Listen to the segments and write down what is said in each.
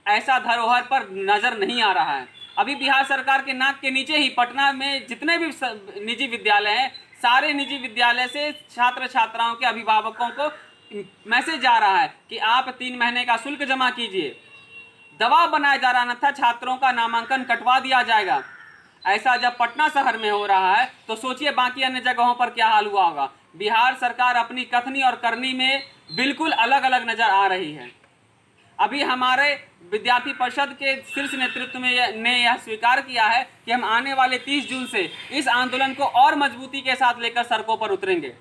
ऐसा धरोहर पर नजर नहीं आ रहा है। अभी बिहार सरकार के नाक के नीचे ही पटना में जितने भी निजी विद्यालय हैं, सारे निजी विद्यालय से छात्र छात्राओं के अभिभावकों को मैसेज जा रहा है कि आप 3 महीने का शुल्क जमा कीजिए। दबाव बनाया जा रहा न था, छात्रों का नामांकन कटवा दिया जाएगा। ऐसा जब पटना शहर में हो रहा है तो सोचिए बाकी अन्य जगहों पर क्या हाल हुआ होगा। बिहार सरकार अपनी कथनी और करनी में बिल्कुल अलग अलग नजर आ रही है। अभी हमारे विद्यार्थी परिषद के शीर्ष नेतृत्व में ने यह स्वीकार किया है कि हम आने वाले 30 जून से इस आंदोलन को और मजबूती के साथ लेकर सड़कों पर उतरेंगे।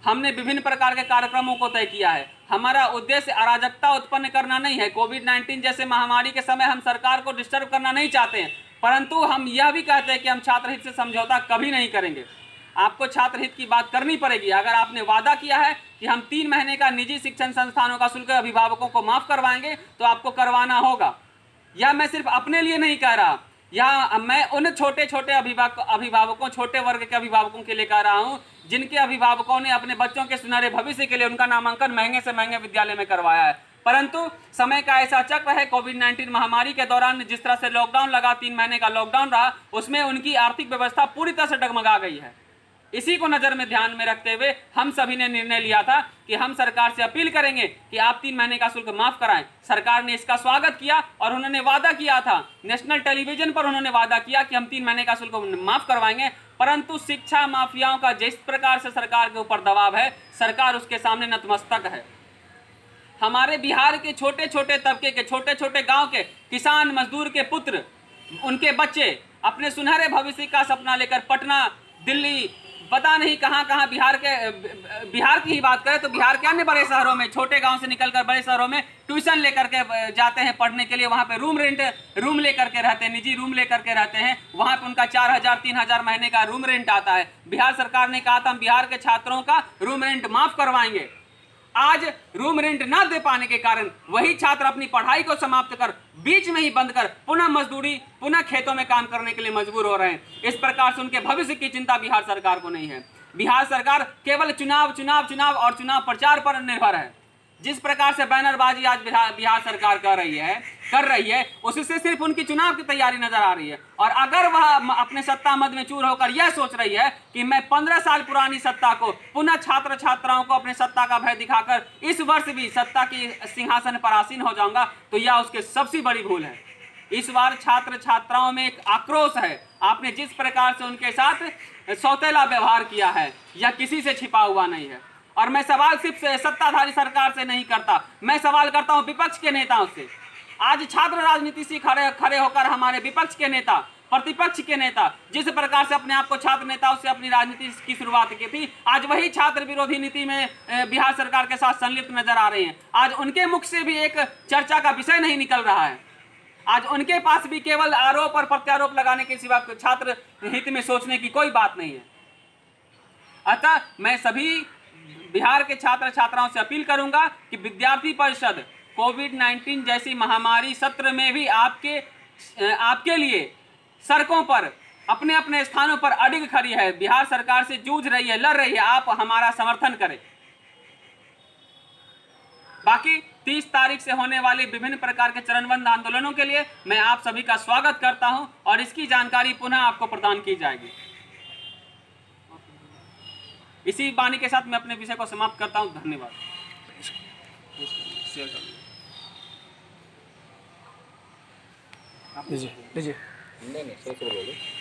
हमने विभिन्न प्रकार के कार्यक्रमों को तय किया है। हमारा उद्देश्य अराजकता उत्पन्न करना नहीं है। कोविड-19 जैसे महामारी के समय हम सरकार को डिस्टर्ब करना नहीं चाहते हैं, परंतु हम यह भी कहते हैं कि हम छात्र हित से समझौता कभी नहीं करेंगे। आपको छात्र हित की बात करनी पड़ेगी। अगर आपने वादा किया है कि हम 3 महीने का निजी शिक्षण संस्थानों का शुल्क अभिभावकों को माफ करवाएंगे तो आपको करवाना होगा। यह मैं सिर्फ अपने लिए नहीं कह रहा, यह मैं उन छोटे छोटे अभिभावकों, छोटे वर्ग के अभिभावकों के लिए कह रहा हूं जिनके अभिभावकों ने अपने बच्चों के सुनहरे भविष्य के लिए उनका नामांकन महंगे से महंगे विद्यालय में करवाया है। परंतु समय का ऐसा चक्र है, कोविड-19 महामारी के दौरान जिस तरह से लॉकडाउन लगा, 3 महीने का लॉकडाउन रहा, उसमें उनकी आर्थिक व्यवस्था पूरी तरह से डगमगा गई है। इसी को नजर में ध्यान में रखते हुए हम सभी ने निर्णय लिया था कि हम सरकार से अपील करेंगे कि आप 3 महीने का शुल्क माफ कराएं। सरकार ने इसका स्वागत किया और उन्होंने वादा किया था, नेशनल टेलीविजन पर उन्होंने वादा किया कि हम 3 महीने का शुल्क माफ करवाएंगे। परंतु शिक्षा माफियाओं का जिस प्रकार से सरकार के ऊपर दबाव है, सरकार उसके सामने नतमस्तक है। हमारे बिहार के छोटे छोटे तबके के, छोटे छोटे गांव के किसान मजदूर के पुत्र, उनके बच्चे अपने सुनहरे भविष्य का सपना लेकर पटना, दिल्ली, पता नहीं कहां कहां, बिहार की ही बात करें तो बिहार के अन्य बड़े शहरों में, छोटे गांव से निकलकर बड़े शहरों में ट्यूशन लेकर के जाते हैं पढ़ने के लिए। वहां पे रूम लेकर के रहते हैं, निजी रूम लेकर के रहते हैं। वहां पे उनका 4,000 3,000 महीने का रूम रेंट आता है। बिहार सरकार ने कहा था हम बिहार के छात्रों का रूम रेंट माफ करवाएंगे। आज रूम रेंट ना दे पाने के कारण वही छात्र अपनी पढ़ाई को समाप्त कर, बीच में ही बंद कर, पुनः मजदूरी, पुनः खेतों में काम करने के लिए मजबूर हो रहे हैं। इस प्रकार से उनके भविष्य की चिंता बिहार सरकार को नहीं है। बिहार सरकार केवल चुनाव चुनाव चुनाव और चुनाव प्रचार पर निर्भर है। जिस प्रकार से बैनरबाजी आज बिहार सरकार कर रही है उससे सिर्फ उनकी चुनाव की तैयारी नजर आ रही है। और अगर वह अपने सत्ता मद में चूर होकर यह सोच रही है कि मैं 15 साल पुरानी सत्ता को पुनः छात्र छात्राओं को अपने सत्ता का भय दिखाकर इस वर्ष भी सत्ता की सिंहासन पर आसीन हो जाऊंगा, तो यह उसके सबसे बड़ी भूल है। इस बार छात्र छात्राओं में एक आक्रोश है। आपने जिस प्रकार से उनके साथ सौतेला व्यवहार किया है, यह किसी से छिपा हुआ नहीं है। और मैं सवाल सिर्फ सत्ताधारी सरकार से नहीं करता, मैं सवाल करता हूं विपक्ष के नेताओं से। आज छात्र राजनीति से खड़े होकर हमारे विपक्ष के नेता, प्रतिपक्ष के नेता जिस प्रकार से अपने आप को छात्र नेताओं से अपनी राजनीति की शुरुआत की थी, आज वही छात्र विरोधी नीति में बिहार सरकार के साथ संलिप्त नजर आ रहे हैं। आज उनके मुख से भी एक चर्चा का विषय नहीं निकल रहा है। आज उनके पास भी केवल आरोप और प्रत्यारोप लगाने के सिवा छात्र हित में सोचने की कोई बात नहीं है। अतः मैं सभी बिहार के छात्र छात्राओं से अपील करूंगा कि विद्यार्थी परिषद कोविड-19 जैसी महामारी सत्र में भी आपके लिए सड़कों पर, अपने अपने स्थानों पर अडिग खड़ी है, बिहार सरकार से जूझ रही है, लड़ रही है। आप हमारा समर्थन करें। बाकी 30 तारीख से होने वाले विभिन्न प्रकार के चरणबद्ध आंदोलनों के लिए मैं आप सभी का स्वागत करता हूं और इसकी जानकारी पुनः आपको प्रदान की जाएगी। इसी वाणी के साथ मैं अपने विषय को समाप्त करता हूं। धन्यवाद। लीजिए। नहीं,